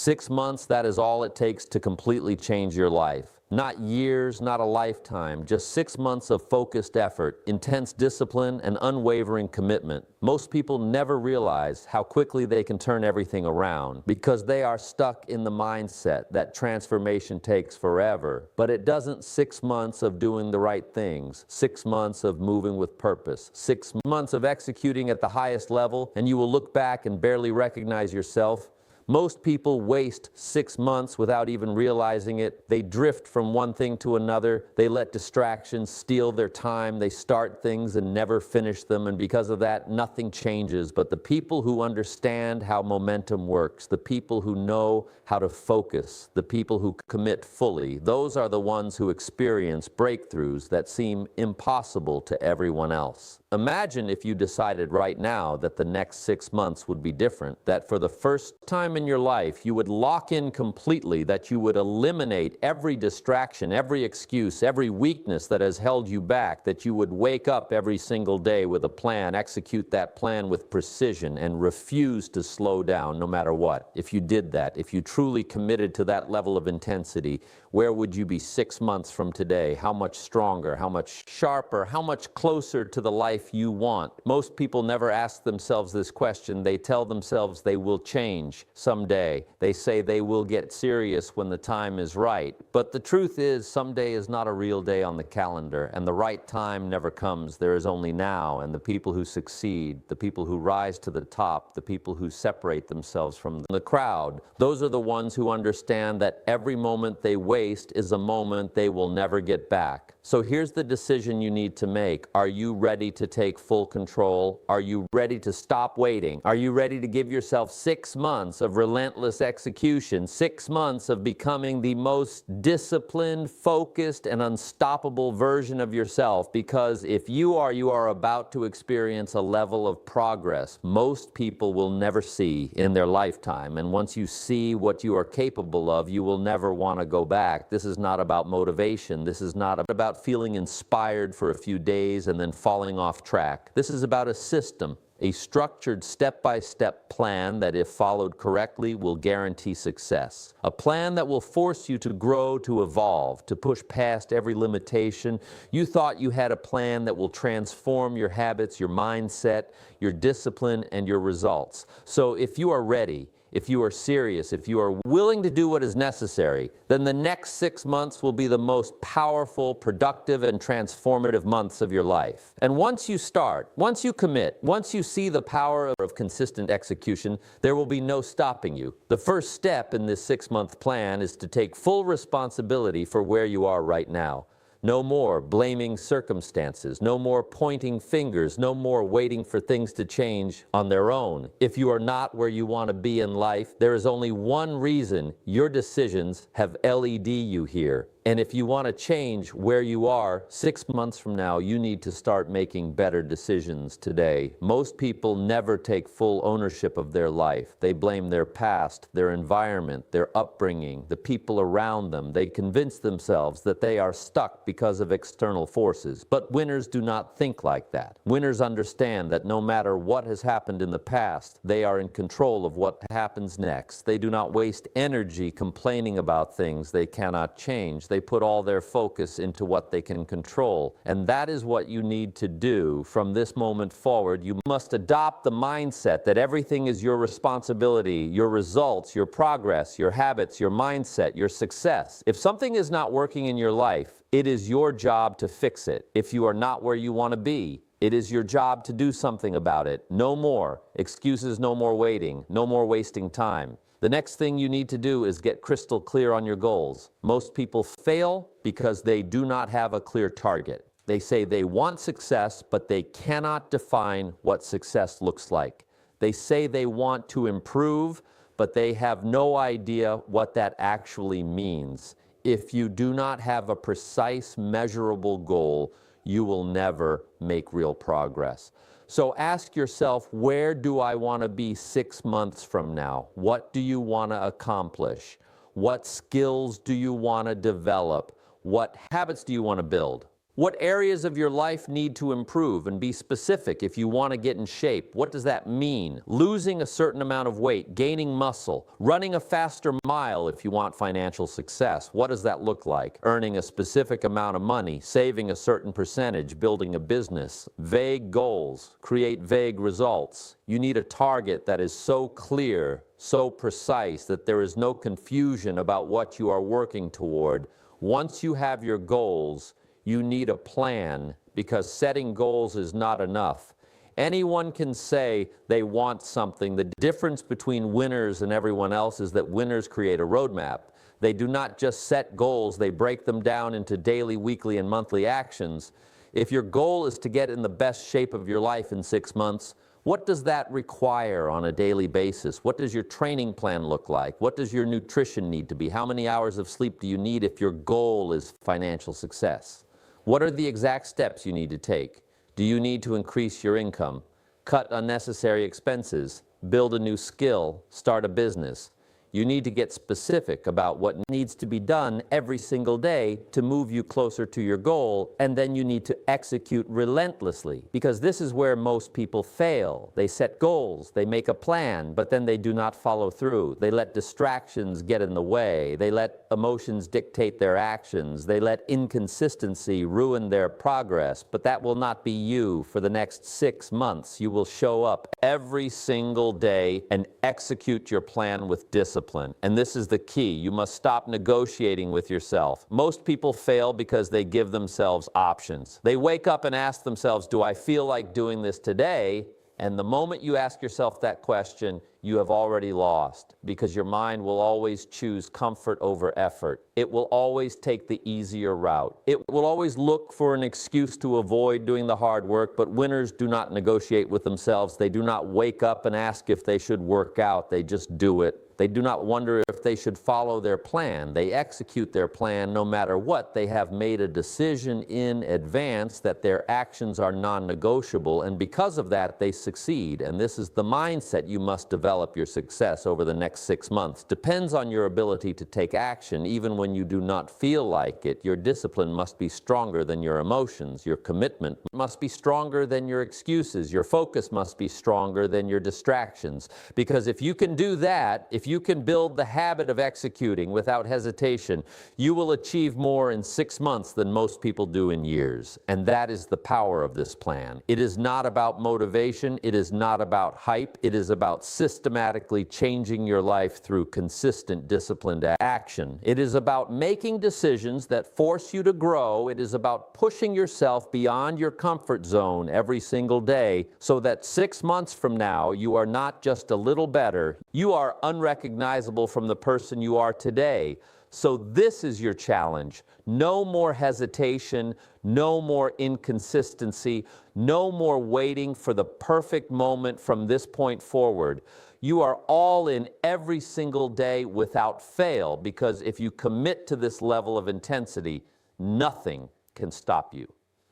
6 months, that is all it takes to completely change your life. Not years, not a lifetime, just 6 months of focused effort, intense discipline, and unwavering commitment. Most people never realize how quickly they can turn everything around because they are stuck in the mindset that transformation takes forever. But it doesn't. 6 months of doing the right things, 6 months of moving with purpose, 6 months of executing at the highest level, and you will look back and barely recognize yourself. Most people waste 6 months without even realizing it. They drift from one thing to another. They let distractions steal their time. They start things and never finish them, and because of that, nothing changes. But the people who understand how momentum works, the people who know how to focus, the people who commit fully, those are the ones who experience breakthroughs that seem impossible to everyone else. Imagine if you decided right now that the next 6 months would be different, that for the first time in your life you would lock in completely, that you would eliminate every distraction, every excuse, every weakness that has held you back, that you would wake up every single day with a plan, execute that plan with precision, and refuse to slow down no matter what. If you did that, if you truly committed to that level of intensity, where would you be 6 months from today? How much stronger, how much sharper, how much closer to the life you want? Most people never ask themselves this question. They tell themselves they will change someday. They say they will get serious when the time is right. But the truth is, someday is not a real day on the calendar, and the right time never comes. There is only now, and the people who succeed, the people who rise to the top, the people who separate themselves from the crowd, those are the ones who understand that every moment they waste is a moment they will never get back. So here's the decision you need to make. Are you ready to take full control? Are you ready to stop waiting? Are you ready to give yourself 6 months of relentless execution, 6 months of becoming the most disciplined, focused, and unstoppable version of yourself? Because if you are about to experience a level of progress most people will never see in their lifetime. And once you see what you are capable of, you will never want to go back. This is not about motivation. This is not about feeling inspired for a few days and then falling off track. This is about a system, a structured step-by-step plan that, if followed correctly, will guarantee success. A plan that will force you to grow, to evolve, to push past every limitation. You thought you had a plan that will transform your habits, your mindset, your discipline, and your results. So if you are ready, if you are serious, if you are willing to do what is necessary, then the next 6 months will be the most powerful, productive, and transformative months of your life. And once you start, once you commit, once you see the power of consistent execution, there will be no stopping you. The first step in this 6-month plan is to take full responsibility for where you are right now. No more blaming circumstances, no more pointing fingers, no more waiting for things to change on their own. If you are not where you want to be in life, there is only one reason your decisions have led you here. And if you want to change where you are 6 months from now, you need to start making better decisions today. Most people never take full ownership of their life. They blame their past, their environment, their upbringing, the people around them. They convince themselves that they are stuck because of external forces. But winners do not think like that. Winners understand that no matter what has happened in the past, they are in control of what happens next. They do not waste energy complaining about things they cannot change. They put all their focus into what they can control. And that is what you need to do from this moment forward. You must adopt the mindset that everything is your responsibility, your results, your progress, your habits, your mindset, your success. If something is not working in your life, it is your job to fix it. If you are not where you want to be, it is your job to do something about it. No more excuses, no more waiting, no more wasting time. The next thing you need to do is get crystal clear on your goals. Most people fail because they do not have a clear target. They say they want success, but they cannot define what success looks like. They say they want to improve, but they have no idea what that actually means. If you do not have a precise, measurable goal, you will never make real progress. So ask yourself, where do I want to be 6 months from now? What do you want to accomplish? What skills do you want to develop? What habits do you want to build? What areas of your life need to improve? And be specific if you want to get in shape. What does that mean? Losing a certain amount of weight, gaining muscle, running a faster mile if you want financial success. What does that look like? Earning a specific amount of money, saving a certain percentage, building a business. Vague goals create vague results. You need a target that is so clear, so precise that there is no confusion about what you are working toward. Once you have your goals, you need a plan, because setting goals is not enough. Anyone can say they want something. The difference between winners and everyone else is that winners create a roadmap. They do not just set goals, they break them down into daily, weekly, and monthly actions. If your goal is to get in the best shape of your life in 6 months, what does that require on a daily basis? What does your training plan look like? What does your nutrition need to be? How many hours of sleep do you need if your goal is financial success? What are the exact steps you need to take? Do you need to increase your income, cut unnecessary expenses, build a new skill, start a business? You need to get specific about what needs to be done every single day to move you closer to your goal, and then you need to execute relentlessly, because this is where most people fail. They set goals, they make a plan, but then they do not follow through. They let distractions get in the way. They let emotions dictate their actions. They let inconsistency ruin their progress, but that will not be you for the next 6 months. You will show up every single day and execute your plan with discipline. And this is the key. You must stop negotiating with yourself. Most people fail because they give themselves options. They wake up and ask themselves, do I feel like doing this today? And the moment you ask yourself that question, you have already lost, because your mind will always choose comfort over effort. It will always take the easier route. It will always look for an excuse to avoid doing the hard work, but winners do not negotiate with themselves. They do not wake up and ask if they should work out. They just do it. They do not wonder if they should follow their plan. They execute their plan no matter what. They have made a decision in advance that their actions are non-negotiable, and because of that, they succeed. And this is the mindset you must develop. Your success over the next 6 months depends on your ability to take action even when you do not feel like it. Your discipline must be stronger than your emotions. Your commitment must be stronger than your excuses. Your focus must be stronger than your distractions. Because if you can do that, if you can build the habit of executing without hesitation, you will achieve more in 6 months than most people do in years. And that is the power of this plan. It is not about motivation. It is not about hype. It is about systematically changing your life through consistent, disciplined action. It is about making decisions that force you to grow. It is about pushing yourself beyond your comfort zone every single day, so that 6 months from now, you are not just a little better. You are unrecognizable from the person you are today. So this is your challenge. No more hesitation, no more inconsistency, no more waiting for the perfect moment from this point forward. You are all in every single day without fail, because if you commit to this level of intensity, nothing can stop you.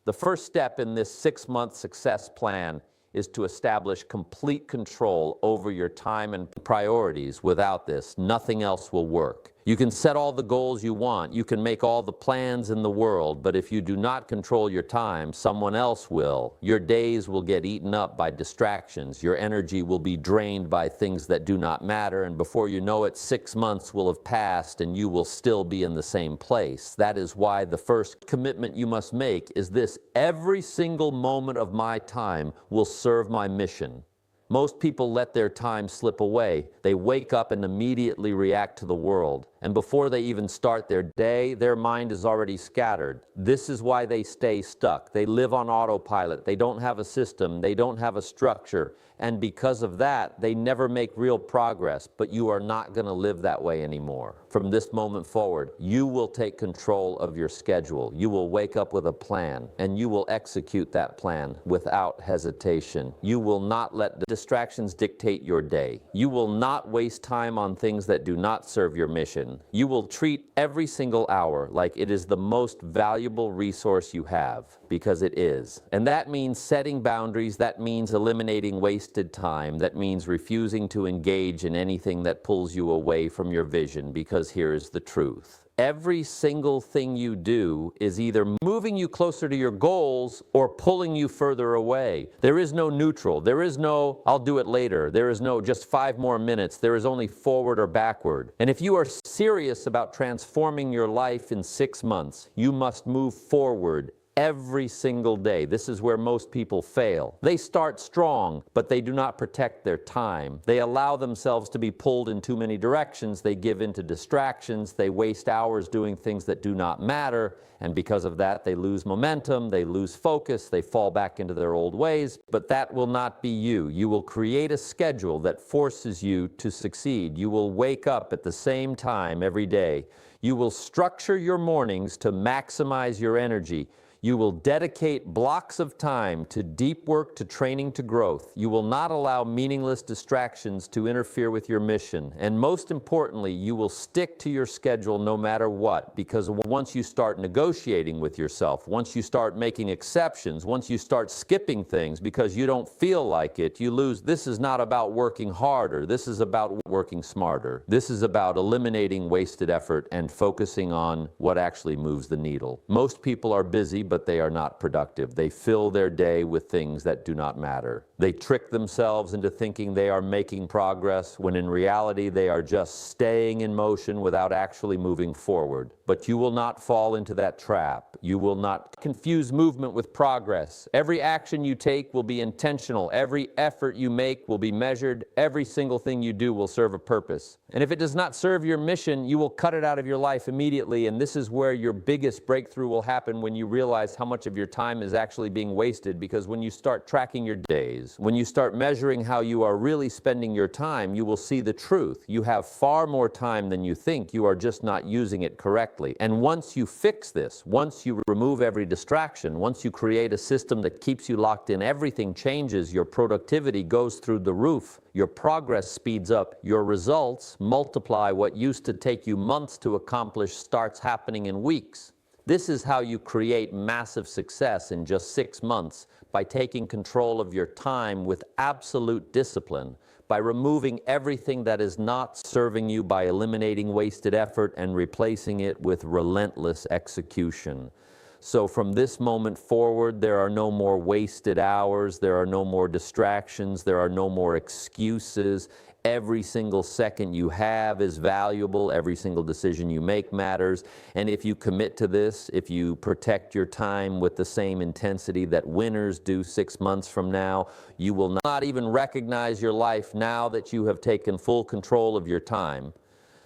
The first step in this 6-month success plan is to establish complete control over your time and priorities. Without this, nothing else will work. You can set all the goals you want, you can make all the plans in the world, but if you do not control your time, someone else will. Your days will get eaten up by distractions, your energy will be drained by things that do not matter, and before you know it, 6 months will have passed and you will still be in the same place. That is why the first commitment you must make is this: every single moment of my time will serve my mission. Most people let their time slip away. They wake up and immediately react to the world. And before they even start their day, their mind is already scattered. This is why they stay stuck. They live on autopilot. They don't have a system. They don't have a structure. And because of that, they never make real progress. But you are not going to live that way anymore. From this moment forward, you will take control of your schedule. You will wake up with a plan, and you will execute that plan without hesitation. You will not let the distractions dictate your day. You will not waste time on things that do not serve your mission. You will treat every single hour like it is the most valuable resource you have, because it is. And that means setting boundaries. That means eliminating wasted time. That means refusing to engage in anything that pulls you away from your vision, because here is the truth. Every single thing you do is either moving you closer to your goals or pulling you further away. There is no neutral. There is no, I'll do it later. There is no just 5 more minutes. There is only forward or backward. And if you are serious about transforming your life in 6 months, you must move forward every single day. This is where most people fail. They start strong, but they do not protect their time. They allow themselves to be pulled in too many directions. They give in to distractions. They waste hours doing things that do not matter. And because of that, they lose momentum, they lose focus, they fall back into their old ways. But that will not be you. You will create a schedule that forces you to succeed. You will wake up at the same time every day. You will structure your mornings to maximize your energy. You will dedicate blocks of time to deep work, to training, to growth. You will not allow meaningless distractions to interfere with your mission. And most importantly, you will stick to your schedule no matter what, because once you start negotiating with yourself, once you start making exceptions, once you start skipping things because you don't feel like it, you lose. This is not about working harder. This is about working smarter. This is about eliminating wasted effort and focusing on what actually moves the needle. Most people are busy, but they are not productive. They fill their day with things that do not matter. They trick themselves into thinking they are making progress, when in reality they are just staying in motion without actually moving forward. But you will not fall into that trap. You will not confuse movement with progress. Every action you take will be intentional. Every effort you make will be measured. Every single thing you do will serve a purpose. And if it does not serve your mission, you will cut it out of your life immediately. And this is where your biggest breakthrough will happen, when you realize how much of your time is actually being wasted. Because when you start tracking your days, when you start measuring how you are really spending your time, you will see the truth. You have far more time than you think. You are just not using it correctly. And once you fix this, once you remove every distraction, once you create a system that keeps you locked in, everything changes. Your productivity goes through the roof. Your progress speeds up. Your results multiply. What used to take you months to accomplish starts happening in weeks. This is how you create massive success in just 6 months, by taking control of your time with absolute discipline, by removing everything that is not serving you, by eliminating wasted effort and replacing it with relentless execution. So from this moment forward, there are no more wasted hours, there are no more distractions, there are no more excuses. Every single second you have is valuable. Every single decision you make matters. And if you commit to this, if you protect your time with the same intensity that winners do 6 months from now, you will not even recognize your life now that you have taken full control of your time.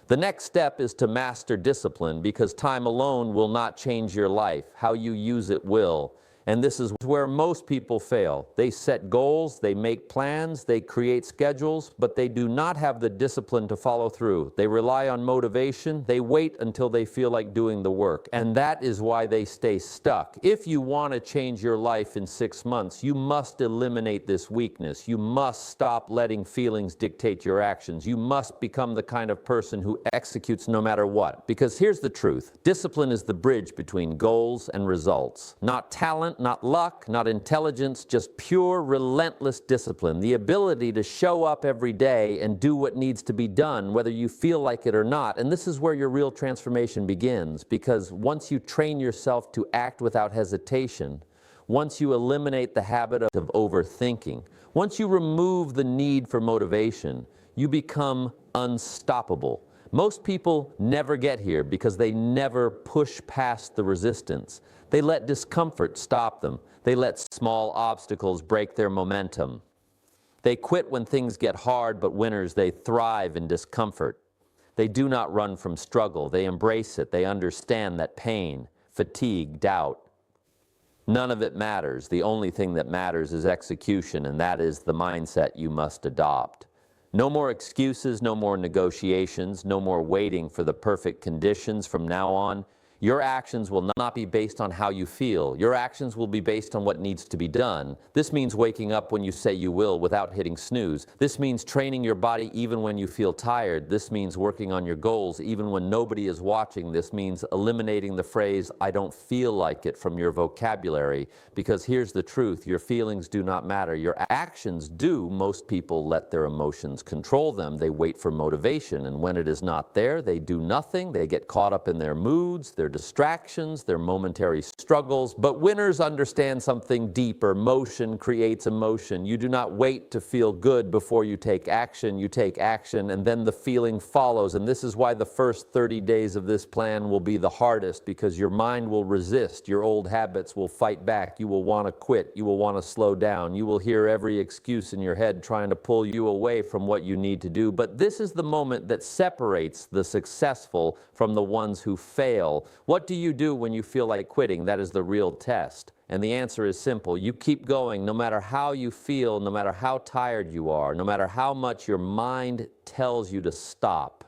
The next step is to master discipline, because time alone will not change your life. How you use it will. And this is where most people fail. They set goals, they make plans, they create schedules, but they do not have the discipline to follow through. They rely on motivation, they wait until they feel like doing the work, and that is why they stay stuck. If you want to change your life in 6 months, you must eliminate this weakness. You must stop letting feelings dictate your actions. You must become the kind of person who executes no matter what. Because here's the truth. Discipline is the bridge between goals and results. Not talent, not luck, not intelligence, just pure, relentless discipline. The ability to show up every day and do what needs to be done, whether you feel like it or not. And this is where your real transformation begins, because once you train yourself to act without hesitation, once you eliminate the habit of overthinking, once you remove the need for motivation, you become unstoppable. Most people never get here because they never push past the resistance. They let discomfort stop them. They let small obstacles break their momentum. They quit when things get hard, but winners, they thrive in discomfort. They do not run from struggle. They embrace it. They understand that pain, fatigue, doubt, none of it matters. The only thing that matters is execution, and that is the mindset you must adopt. No more excuses, no more negotiations, no more waiting for the perfect conditions. From now on, Your actions will not be based on how you feel. Your actions will be based on what needs to be done. This means waking up when you say you will without hitting snooze. This means training your body even when you feel tired. This means working on your goals even when nobody is watching. This means eliminating the phrase, "I don't feel like it," from your vocabulary. Because here's the truth, your feelings do not matter. Your actions do. Most people let their emotions control them. They wait for motivation, and when it is not there, they do nothing. They get caught up in their moods, their distractions, their momentary struggles. But winners understand something deeper. Motion creates emotion. You do not wait to feel good before you take action. You take action, and then the feeling follows. And this is why the first 30 days of this plan will be the hardest, because your mind will resist. Your old habits will fight back. You will want to quit. You will want to slow down. You will hear every excuse in your head trying to pull you away from what you need to do. But this is the moment that separates the successful from the ones who fail. What do you do when you feel like quitting? That is the real test. And the answer is simple. You keep going no matter how you feel, no matter how tired you are, no matter how much your mind tells you to stop.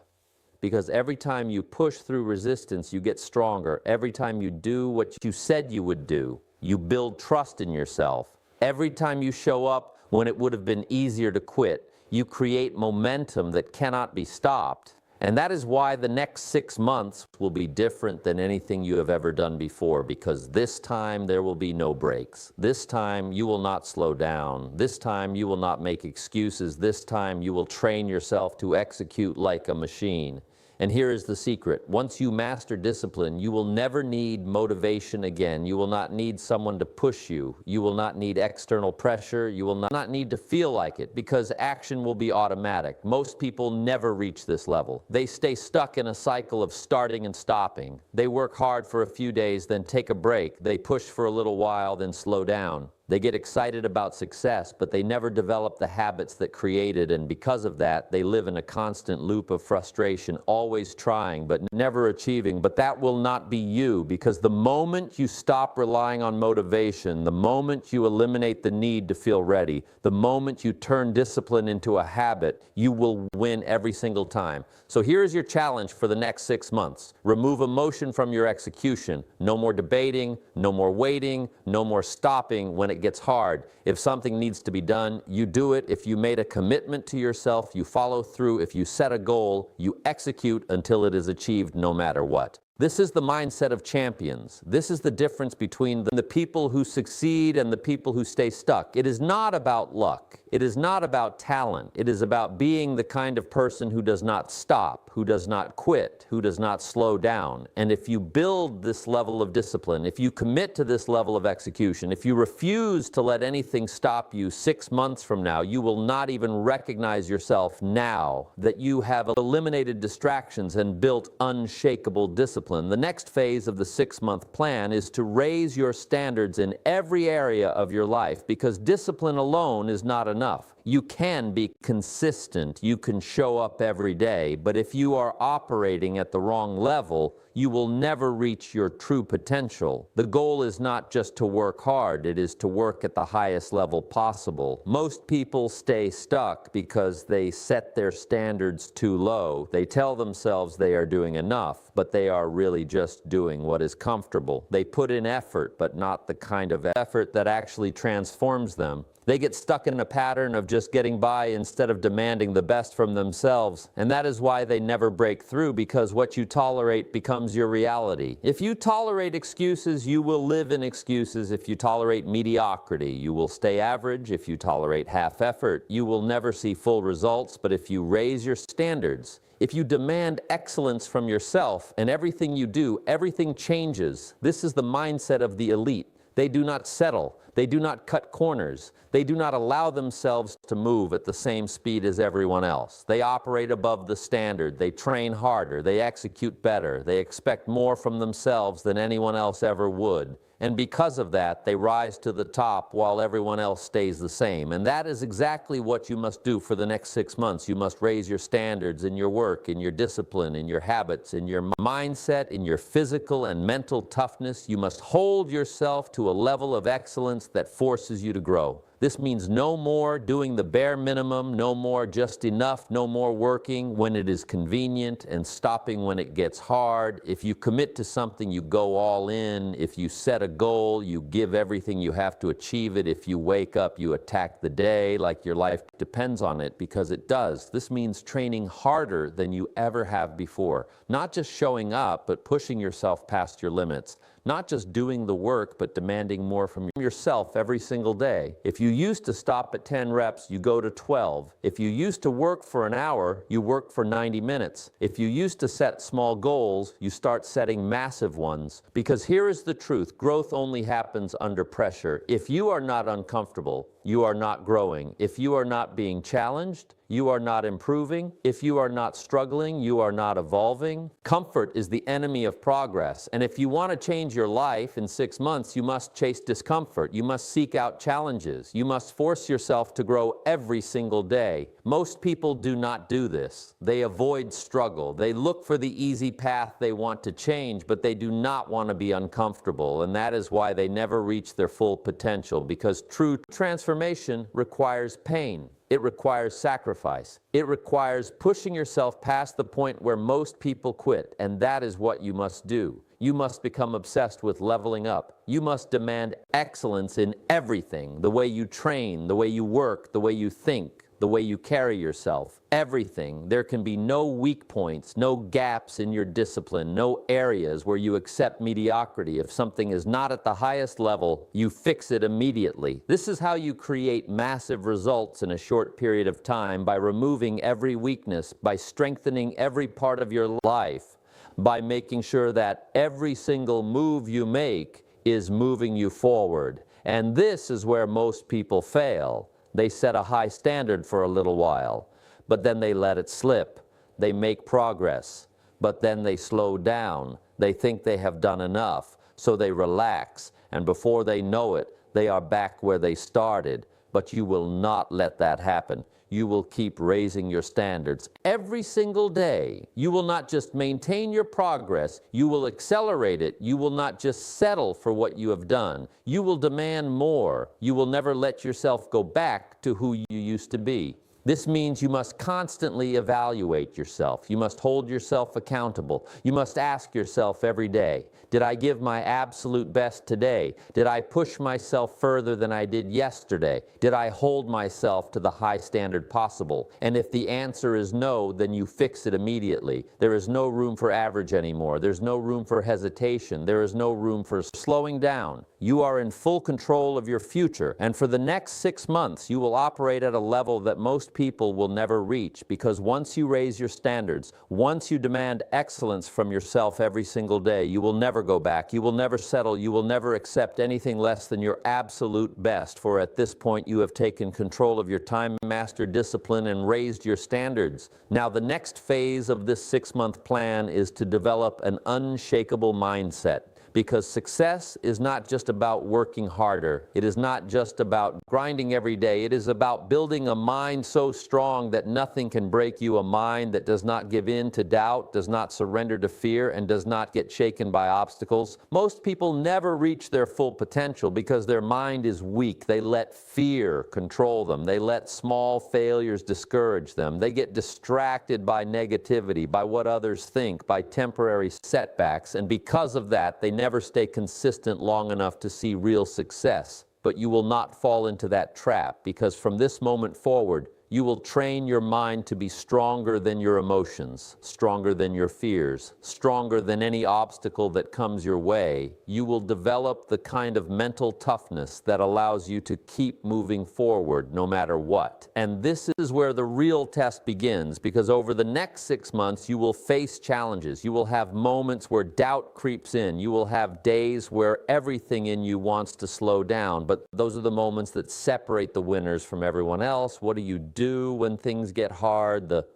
Because every time you push through resistance, you get stronger. Every time you do what you said you would do, you build trust in yourself. Every time you show up when it would have been easier to quit, you create momentum that cannot be stopped. And that is why the next 6 months will be different than anything you have ever done before, because this time there will be no breaks. This time you will not slow down. This time you will not make excuses. This time you will train yourself to execute like a machine. And here is the secret. Once you master discipline, you will never need motivation again. You will not need someone to push you. You will not need external pressure. You will not need to feel like it, because action will be automatic. Most people never reach this level. They stay stuck in a cycle of starting and stopping. They work hard for a few days, then take a break. They push for a little while, then slow down. They get excited about success, but they never develop the habits that create it, and because of that, they live in a constant loop of frustration, always trying, but never achieving. But that will not be you, because the moment you stop relying on motivation, the moment you eliminate the need to feel ready, the moment you turn discipline into a habit, you will win every single time. So here is your challenge for the next 6 months. Remove emotion from your execution. No more debating, no more waiting, no more stopping when it gets hard. If something needs to be done, you do it. If you made a commitment to yourself, you follow through. If you set a goal, you execute until it is achieved, no matter what. This is the mindset of champions. This is the difference between the people who succeed and the people who stay stuck. It is not about luck. It is not about talent. It is about being the kind of person who does not stop, who does not quit, who does not slow down. And if you build this level of discipline, if you commit to this level of execution, if you refuse to let anything stop you 6 months from now, you will not even recognize yourself now that you have eliminated distractions and built unshakable discipline. The next phase of the 6-month plan is to raise your standards in every area of your life, because discipline alone is not enough. You can be consistent, you can show up every day, but if you are operating at the wrong level, you will never reach your true potential. The goal is not just to work hard, it is to work at the highest level possible. Most people stay stuck because they set their standards too low. They tell themselves they are doing enough, but they are really just doing what is comfortable. They put in effort, but not the kind of effort that actually transforms them. They get stuck in a pattern of just getting by instead of demanding the best from themselves. And that is why they never break through, because what you tolerate becomes your reality. If you tolerate excuses, you will live in excuses. If you tolerate mediocrity, you will stay average. If you tolerate half effort, you will never see full results. But if you raise your standards, if you demand excellence from yourself and everything you do, everything changes. This is the mindset of the elite. They do not settle. They do not cut corners. They do not allow themselves to move at the same speed as everyone else. They operate above the standard. They train harder. They execute better. They expect more from themselves than anyone else ever would. And because of that, they rise to the top while everyone else stays the same. And that is exactly what you must do for the next 6 months. You must raise your standards in your work, in your discipline, in your habits, in your mindset, in your physical and mental toughness. You must hold yourself to a level of excellence that forces you to grow. This means no more doing the bare minimum, no more just enough, no more working when it is convenient and stopping when it gets hard. If you commit to something, you go all in. If you set a goal, you give everything you have to achieve it. If you wake up, you attack the day like your life depends on it, because it does. This means training harder than you ever have before. Not just showing up, but pushing yourself past your limits. Not just doing the work, but demanding more from yourself every single day. If you used to stop at 10 reps, you go to 12. If you used to work for an hour, you work for 90 minutes. If you used to set small goals, you start setting massive ones. Because here is the truth: growth only happens under pressure. If you are not uncomfortable, you are not growing. If you are not being challenged, you are not improving. If you are not struggling, you are not evolving. Comfort is the enemy of progress. And if you want to change your life in 6 months, you must chase discomfort. You must seek out challenges. You must force yourself to grow every single day. Most people do not do this. They avoid struggle. They look for the easy path they want to change, but they do not want to be uncomfortable. And that is why they never reach their full potential, because true transformation requires pain. It requires sacrifice. It requires pushing yourself past the point where most people quit, and that is what you must do. You must become obsessed with leveling up. You must demand excellence in everything: the way you train, the way you work, the way you think, the way you carry yourself. Everything. There can be no weak points, no gaps in your discipline, no areas where you accept mediocrity. If something is not at the highest level, you fix it immediately. This is how you create massive results in a short period of time: by removing every weakness, by strengthening every part of your life, by making sure that every single move you make is moving you forward. And this is where most people fail. They set a high standard for a little while, but then they let it slip. They make progress, but then they slow down. They think they have done enough, so they relax, and before they know it, they are back where they started. But you will not let that happen. You will keep raising your standards every single day. You will not just maintain your progress, you will accelerate it. You will not just settle for what you have done. You will demand more. You will never let yourself go back to who you used to be. This means you must constantly evaluate yourself. You must hold yourself accountable. You must ask yourself every day: did I give my absolute best today? Did I push myself further than I did yesterday? Did I hold myself to the high standard possible? And if the answer is no, then you fix it immediately. There is no room for average anymore. There's no room for hesitation. There is no room for slowing down. You are in full control of your future, and for the next 6 months, you will operate at a level that most people will never reach, because once you raise your standards, once you demand excellence from yourself every single day, you will never go back. You will never settle. You will never accept anything less than your absolute best, for at this point you have taken control of your time, mastered discipline, and raised your standards. Now, the next phase of this 6-month plan is to develop an unshakable mindset. Because success is not just about working harder. It is not just about grinding every day. It is about building a mind so strong that nothing can break you, a mind that does not give in to doubt, does not surrender to fear, and does not get shaken by obstacles. Most people never reach their full potential because their mind is weak. They let fear control them. They let small failures discourage them. They get distracted by negativity, by what others think, by temporary setbacks, and because of that, they never stay consistent long enough to see real success. But you will not fall into that trap, because from this moment forward, you will train your mind to be stronger than your emotions, stronger than your fears, stronger than any obstacle that comes your way. You will develop the kind of mental toughness that allows you to keep moving forward no matter what. And this is where the real test begins, because over the next 6 months, you will face challenges. You will have moments where doubt creeps in. You will have days where everything in you wants to slow down, but those are the moments that separate the winners from everyone else. What do you do when things get hard? The